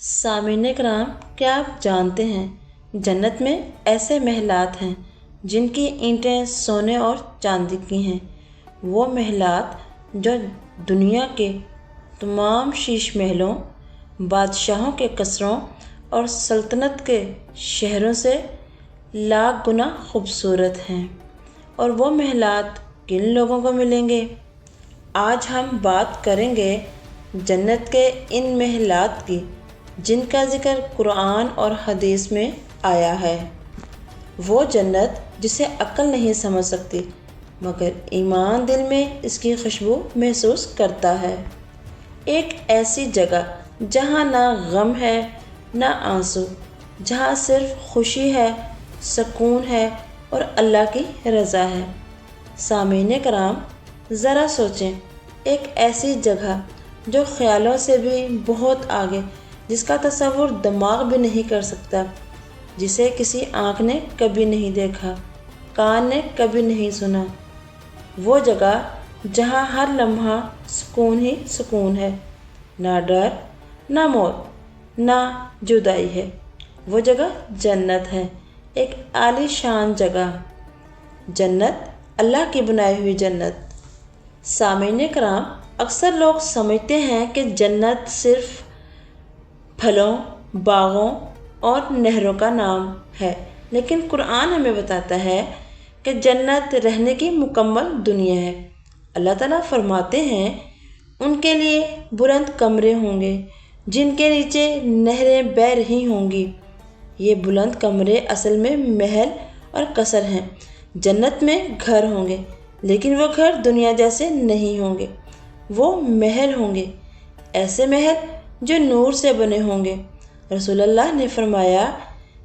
سامعین کرام، کیا آپ جانتے ہیں جنت میں ایسے محلات ہیں جن کی اینٹیں سونے اور چاندی کی ہیں؟ وہ محلات جو دنیا کے تمام شیش محلوں، بادشاہوں کے قصروں اور سلطنت کے شہروں سے لاکھ گنا خوبصورت ہیں۔ اور وہ محلات کن لوگوں کو ملیں گے؟ آج ہم بات کریں گے جنت کے ان محلات کی جن کا ذکر قرآن اور حدیث میں آیا ہے۔ وہ جنت جسے عقل نہیں سمجھ سکتی مگر ایمان دل میں اس کی خوشبو محسوس کرتا ہے۔ ایک ایسی جگہ جہاں نہ غم ہے نہ آنسو، جہاں صرف خوشی ہے، سکون ہے اور اللہ کی رضا ہے۔ سامعین کرام، ذرا سوچیں، ایک ایسی جگہ جو خیالوں سے بھی بہت آگے، جس کا تصور دماغ بھی نہیں کر سکتا، جسے کسی آنکھ نے کبھی نہیں دیکھا، کان نے کبھی نہیں سنا۔ وہ جگہ جہاں ہر لمحہ سکون ہی سکون ہے، نہ ڈر، نہ موت، نہ جدائی ہے۔ وہ جگہ جنت ہے، ایک عالی شان جگہ، جنت، اللہ کی بنائی ہوئی جنت۔ سامعین کرام، اکثر لوگ سمجھتے ہیں کہ جنت صرف پھلوں، باغوں اور نہروں کا نام ہے، لیکن قرآن ہمیں بتاتا ہے کہ جنت رہنے کی مکمل دنیا ہے۔ اللہ تعالیٰ فرماتے ہیں، ان کے لیے بلند کمرے ہوں گے جن کے نیچے نہریں بہہ رہی ہوں گی۔ یہ بلند کمرے اصل میں محل اور قصر ہیں۔ جنت میں گھر ہوں گے، لیکن وہ گھر دنیا جیسے نہیں ہوں گے، وہ محل ہوں گے، ایسے محل جو نور سے بنے ہوں گے۔ رسول اللہ نے فرمایا،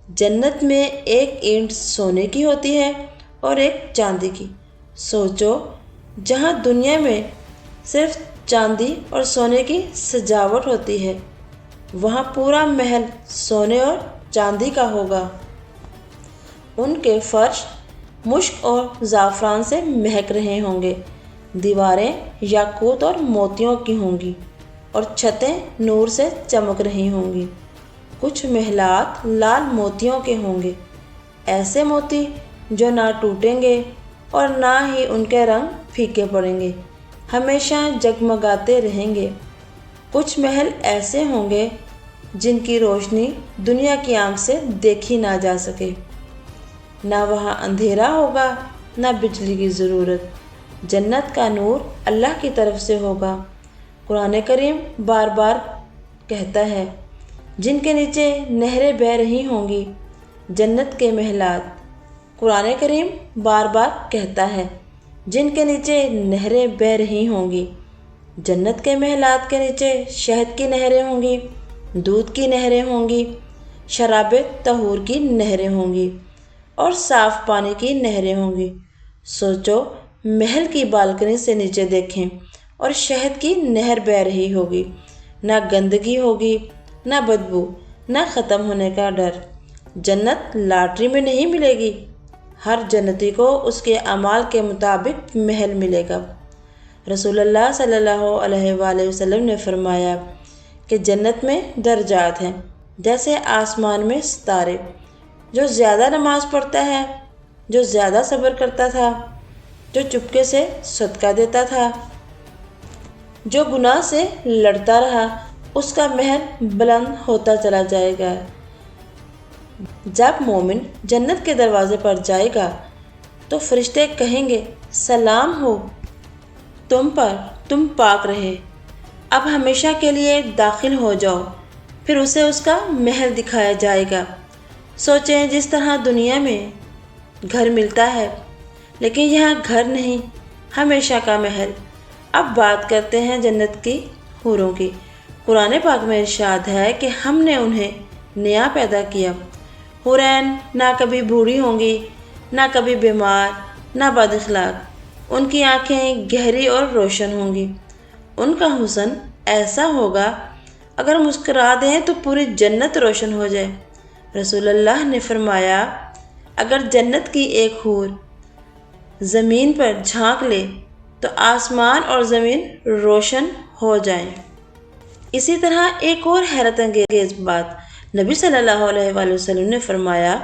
جنت میں ایک اینٹ سونے کی ہوتی ہے اور ایک چاندی کی۔ سوچو، جہاں دنیا میں صرف چاندی اور سونے کی سجاوٹ ہوتی ہے، وہاں پورا محل سونے اور چاندی کا ہوگا۔ ان کے فرش مشک اور زعفران سے مہک رہے ہوں گے، دیواریں یاقوت اور موتیوں کی ہوں گی اور چھتیں نور سے چمک رہی ہوں گی۔ کچھ محلات لال موتیوں کے ہوں گے، ایسے موتی جو نہ ٹوٹیں گے اور نہ ہی ان کے رنگ پھیکے پڑیں گے، ہمیشہ جگمگاتے رہیں گے۔ کچھ محل ایسے ہوں گے جن کی روشنی دنیا کی آنکھ سے دیکھی نہ جا سکے، نہ وہاں اندھیرا ہوگا نہ بجلی کی ضرورت۔ جنت کا نور اللہ کی طرف سے ہوگا۔ قرآن کریم بار بار کہتا ہے، جن کے نیچے نہریں بہہ رہی ہوں گی، جنت کے محلات۔ قرآن کریم بار بار کہتا ہے، جن کے نیچے نہریں بہہ رہی ہوں گی۔ جنت کے محلات کے نیچے شہد کی نہریں ہوں گی، دودھ کی نہریں ہوں گی، شراب طہور کی نہریں ہوں گی اور صاف پانی کی نہریں ہوں گی۔ سوچو، محل کی بالکنی سے نیچے دیکھیں اور شہد کی نہر بہہ رہی ہوگی، نہ گندگی ہوگی، نہ بدبو، نہ ختم ہونے کا ڈر۔ جنت لاٹری میں نہیں ملے گی، ہر جنتی کو اس کے اعمال کے مطابق محل ملے گا۔ رسول اللہ صلی اللہ علیہ وآلہ وسلم نے فرمایا کہ جنت میں درجات ہیں، جیسے آسمان میں ستارے۔ جو زیادہ نماز پڑھتا ہے، جو زیادہ صبر کرتا تھا، جو چپکے سے صدقہ دیتا تھا، جو گناہ سے لڑتا رہا، اس کا محل بلند ہوتا چلا جائے گا۔ جب مومن جنت کے دروازے پر جائے گا تو فرشتے کہیں گے، سلام ہو تم پر، تم پاک رہے، اب ہمیشہ کے لیے داخل ہو جاؤ۔ پھر اسے اس کا محل دکھایا جائے گا۔ سوچیں، جس طرح دنیا میں گھر ملتا ہے لیکن یہاں گھر نہیں، ہمیشہ کا محل۔ اب بات کرتے ہیں جنت کی حوروں کی۔ قرآن پاک میں ارشاد ہے کہ ہم نے انہیں نیا پیدا کیا۔ حورین نہ کبھی بوڑھی ہوں گی، نہ کبھی بیمار، نہ بد اخلاق۔ ان کی آنکھیں گہری اور روشن ہوں گی۔ ان کا حسن ایسا ہوگا، اگر مسکرا دیں تو پوری جنت روشن ہو جائے۔ رسول اللہ نے فرمایا، اگر جنت کی ایک حور زمین پر جھانک لے تو آسمان اور زمین روشن ہو جائیں۔ اسی طرح ایک اور حیرت انگیز بات نبی صلی اللہ علیہ وآلہ وسلم نے فرمایا،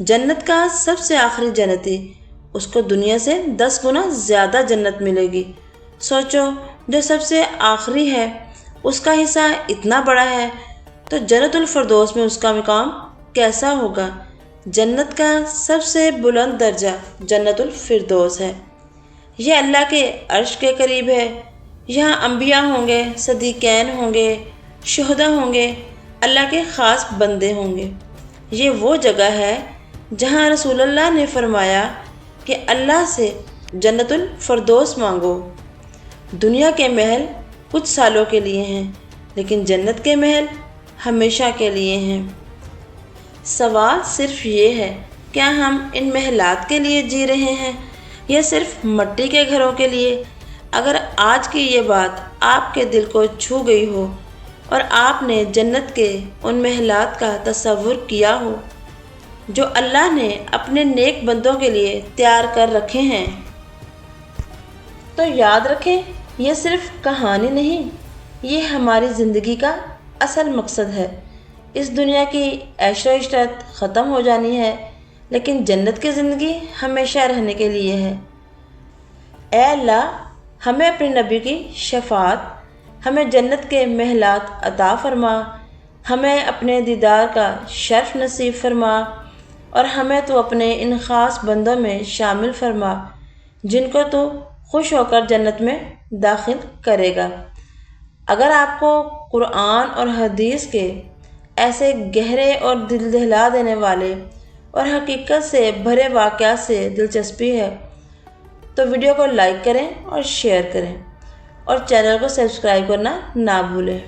جنت کا سب سے آخری جنتی، اس کو دنیا سے 10 گنا زیادہ جنت ملے گی۔ سوچو، جو سب سے آخری ہے اس کا حصہ اتنا بڑا ہے تو جنت الفردوس میں اس کا مقام کیسا ہوگا؟ جنت کا سب سے بلند درجہ جنت الفردوس ہے۔ یہ اللہ کے عرش کے قریب ہے۔ یہاں انبیاء ہوں گے، صدیقین ہوں گے، شہداء ہوں گے، اللہ کے خاص بندے ہوں گے۔ یہ وہ جگہ ہے جہاں رسول اللہ نے فرمایا کہ اللہ سے جنت الفردوس مانگو۔ دنیا کے محل کچھ سالوں کے لیے ہیں، لیکن جنت کے محل ہمیشہ کے لیے ہیں۔ سوال صرف یہ ہے، کیا ہم ان محلات کے لیے جی رہے ہیں یا صرف مٹی کے گھروں کے لیے؟ اگر آج کی یہ بات آپ کے دل کو چھو گئی ہو اور آپ نے جنت کے ان محلات کا تصور کیا ہو جو اللہ نے اپنے نیک بندوں کے لیے تیار کر رکھے ہیں، تو یاد رکھیں، یہ صرف کہانی نہیں، یہ ہماری زندگی کا اصل مقصد ہے۔ اس دنیا کی عیش و عشرت ختم ہو جانی ہے، لیکن جنت کی زندگی ہمیشہ رہنے کے لیے ہے۔ اے اللہ، ہمیں اپنے نبی کی شفاعت، ہمیں جنت کے محلات عطا فرما، ہمیں اپنے دیدار کا شرف نصیب فرما، اور ہمیں تو اپنے ان خاص بندوں میں شامل فرما جن کو تو خوش ہو کر جنت میں داخل کرے گا۔ اگر آپ کو قرآن اور حدیث کے ایسے گہرے اور دل دہلا دینے والے اور حقیقت سے بھرے واقعات سے دلچسپی ہے تو ویڈیو کو لائک کریں اور شیئر کریں، اور چینل کو سبسکرائب کرنا نہ بھولیں۔